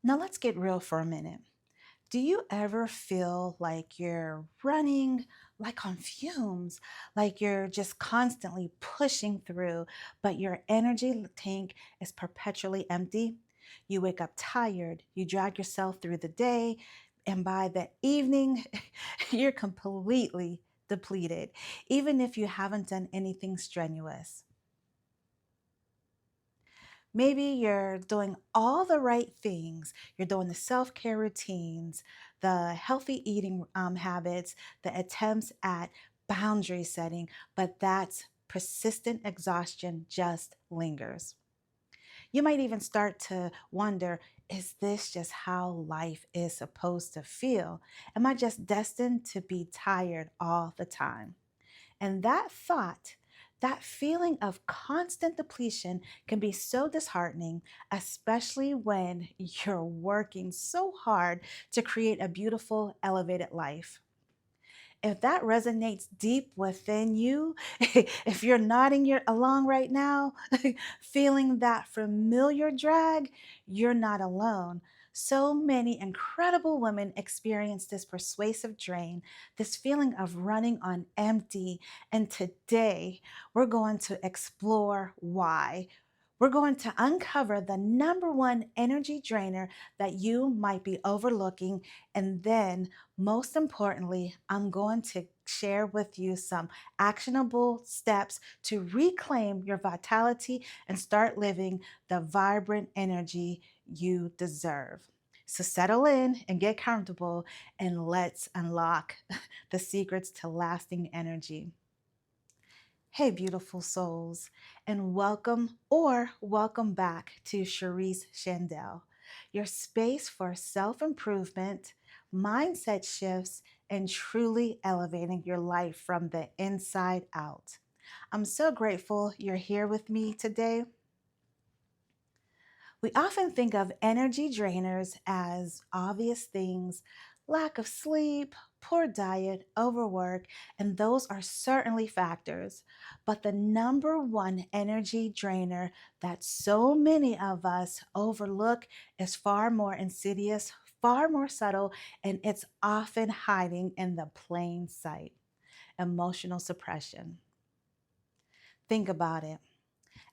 Now let's get real for a minute. Do you ever feel like you're running like on fumes, like you're just constantly pushing through, but your energy tank is perpetually empty? You wake up tired, you drag yourself through the day, and by the evening, you're completely depleted, even if you haven't done anything strenuous. Maybe you're doing all the right things. You're doing the self care routines, the healthy eating habits, the attempts at boundary setting, but that persistent exhaustion just lingers. You might even start to wonder, is this just how life is supposed to feel? Am I just destined to be tired all the time? And that thought, that feeling of constant depletion can be so disheartening, especially when you're working so hard to create a beautiful, elevated life. If that resonates deep within you, if you're nodding your along right now, feeling that familiar drag, you're not alone. So many incredible women experience this persuasive drain, this feeling of running on empty. And today, we're going to explore why. We're going to uncover the number one energy drainer that you might be overlooking. And then, most importantly, I'm going to share with you some actionable steps to reclaim your vitality and start living the vibrant energy you deserve. So settle in and get comfortable, and let's unlock the secrets to lasting energy. Hey, beautiful souls, and welcome back to Cherese Chandell, your space for self improvement, mindset shifts, and truly elevating your life from the inside out. I'm so grateful you're here with me today. We often think of energy drainers as obvious things: lack of sleep, poor diet, overwork, and those are certainly factors. But the number one energy drainer that so many of us overlook is far more insidious, far more subtle, and it's often hiding in the plain sight: emotional suppression. Think about it.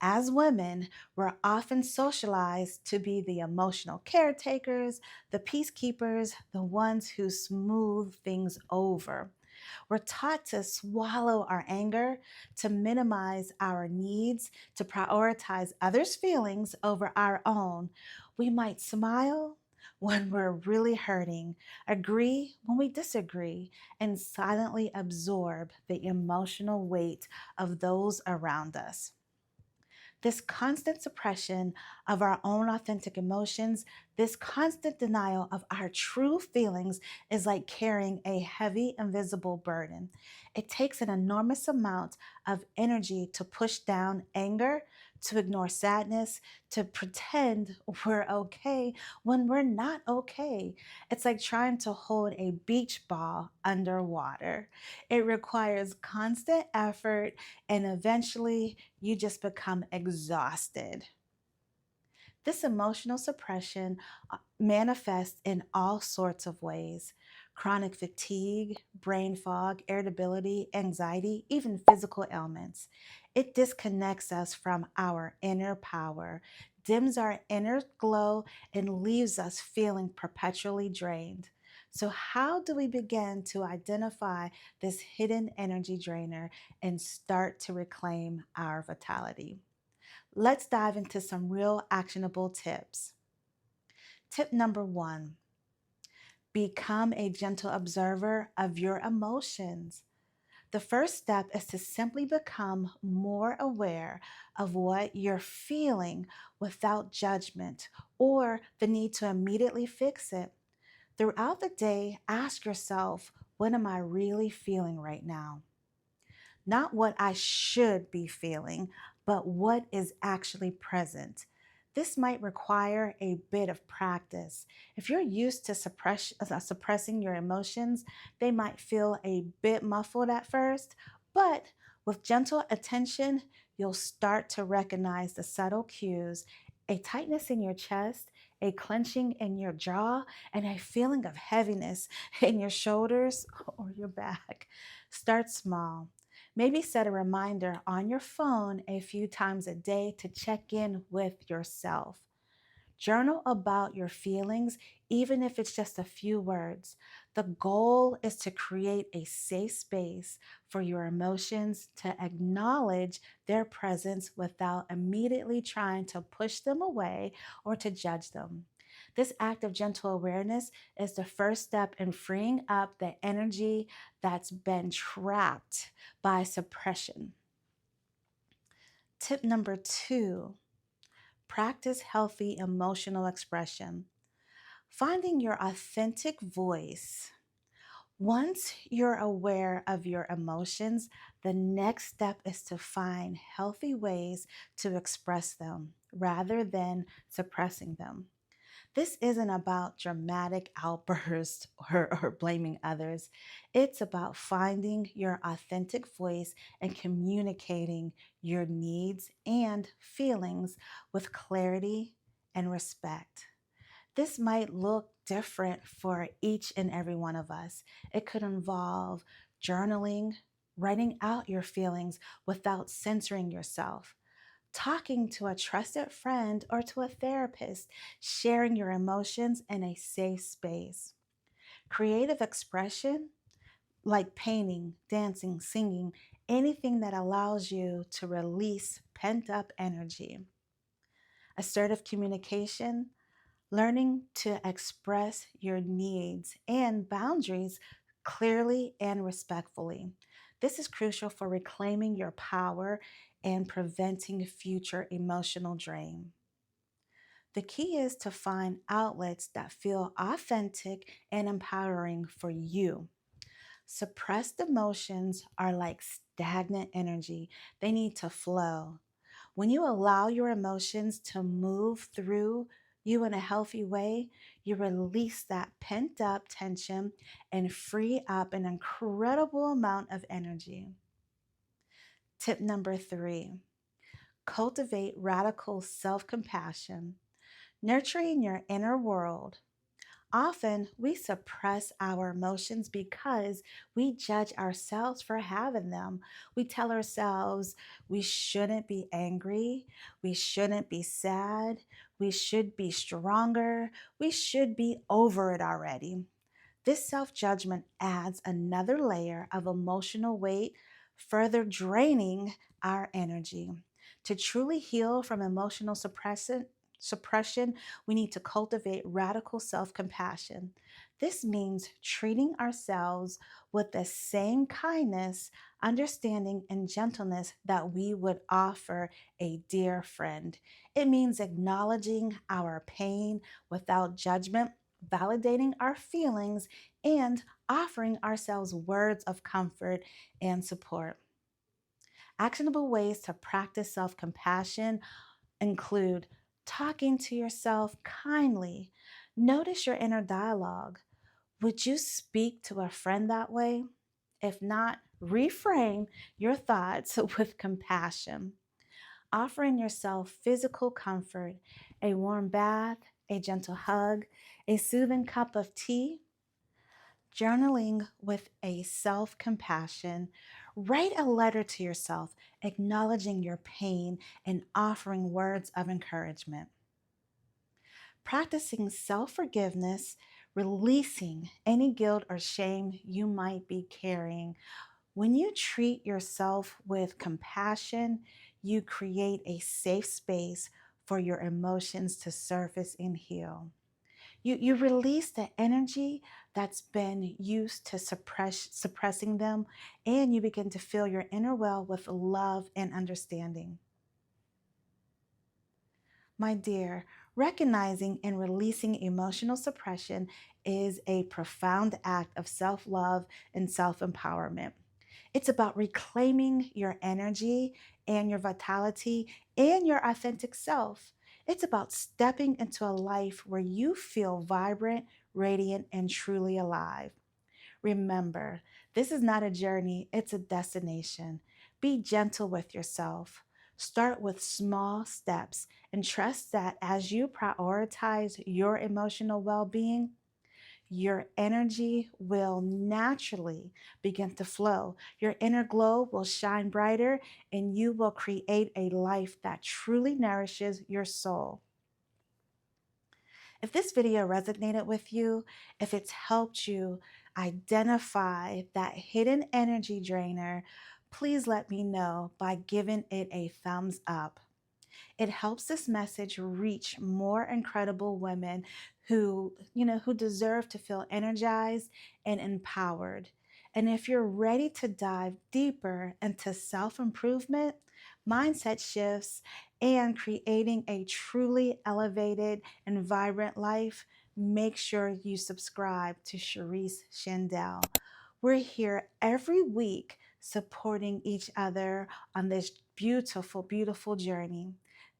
As women, we're often socialized to be the emotional caretakers, the peacekeepers, the ones who smooth things over. We're taught to swallow our anger, to minimize our needs, to prioritize others' feelings over our own. We might smile when we're really hurting, agree when we disagree, and silently absorb the emotional weight of those around us. This constant suppression of our own authentic emotions, this constant denial of our true feelings is like carrying a heavy, invisible burden. It takes an enormous amount of energy to push down anger, to ignore sadness, to pretend we're okay when we're not okay. It's like trying to hold a beach ball underwater. It requires constant effort, and eventually you just become exhausted. This emotional suppression manifests in all sorts of ways: chronic fatigue, brain fog, irritability, anxiety, even physical ailments. It disconnects us from our inner power, dims our inner glow, and leaves us feeling perpetually drained. So, how do we begin to identify this hidden energy drainer and start to reclaim our vitality? Let's dive into some real actionable tips. Tip number one: become a gentle observer of your emotions. The first step is to simply become more aware of what you're feeling without judgment or the need to immediately fix it. Throughout the day, ask yourself, what am I really feeling right now? Not what I should be feeling, but what is actually present. This might require a bit of practice. If you're used to suppressing your emotions, they might feel a bit muffled at first, but with gentle attention, you'll start to recognize the subtle cues: a tightness in your chest, a clenching in your jaw, and a feeling of heaviness in your shoulders or your back. Start small. Maybe set a reminder on your phone a few times a day to check in with yourself. Journal about your feelings, even if it's just a few words. The goal is to create a safe space for your emotions to acknowledge their presence without immediately trying to push them away or to judge them. This act of gentle awareness is the first step in freeing up the energy that's been trapped by suppression. Tip number 2, practice healthy emotional expression. Finding your authentic voice. Once you're aware of your emotions, the next step is to find healthy ways to express them rather than suppressing them. This isn't about dramatic outbursts or blaming others. It's about finding your authentic voice and communicating your needs and feelings with clarity and respect. This might look different for each and every one of us. It could involve journaling, writing out your feelings without censoring yourself, talking to a trusted friend or to a therapist, sharing your emotions in a safe space. Creative expression, like painting, dancing, singing, anything that allows you to release pent up energy. Assertive communication, learning to express your needs and boundaries clearly and respectfully. This is crucial for reclaiming your power and preventing future emotional drain. The key is to find outlets that feel authentic and empowering for you. Suppressed emotions are like stagnant energy, they need to flow. When you allow your emotions to move through you in a healthy way, you release that pent up tension and free up an incredible amount of energy. Tip number 3, cultivate radical self compassion, nurturing your inner world. Often we suppress our emotions because we judge ourselves for having them. We tell ourselves we shouldn't be angry, we shouldn't be sad, we should be stronger, we should be over it already. This self judgment adds another layer of emotional weight, further draining our energy. To truly heal from emotional suppression, we need to cultivate radical self compassion. This means treating ourselves with the same kindness, understanding, and gentleness that we would offer a dear friend. It means acknowledging our pain without judgment, validating our feelings, and offering ourselves words of comfort and support. Actionable ways to practice self compassion include talking to yourself kindly. Notice your inner dialogue. Would you speak to a friend that way? If not, reframe your thoughts with compassion. Offering yourself physical comfort, a warm bath, a gentle hug, a soothing cup of tea. Journaling with a self compassion. Write a letter to yourself, acknowledging your pain and offering words of encouragement. Practicing self forgiveness, releasing any guilt or shame you might be carrying. When you treat yourself with compassion, you create a safe space for your emotions to surface and heal. You release the energy that's been used to suppressing them, and you begin to fill your inner well with love and understanding. My dear, recognizing and releasing emotional suppression is a profound act of self love and self empowerment. It's about reclaiming your energy and your vitality and your authentic self. It's about stepping into a life where you feel vibrant, radiant, and truly alive. Remember, this is not a journey, it's a destination. Be gentle with yourself. Start with small steps and trust that as you prioritize your emotional well being, your energy will naturally begin to flow. Your inner glow will shine brighter, and you will create a life that truly nourishes your soul. If this video resonated with you, if it's helped you identify that hidden energy drainer, please let me know by giving it a thumbs up. It helps this message reach more incredible women who deserve to feel energized and empowered. And if you're ready to dive deeper into self-improvement, mindset shifts, and creating a truly elevated and vibrant life, make sure you subscribe to Cherese Chandell. We're here every week supporting each other on this beautiful, beautiful journey.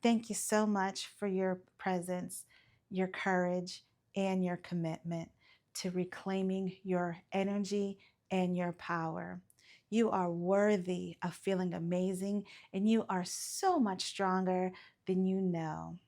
Thank you so much for your presence, your courage, and your commitment to reclaiming your energy and your power. You are worthy of feeling amazing, and you are so much stronger than you know.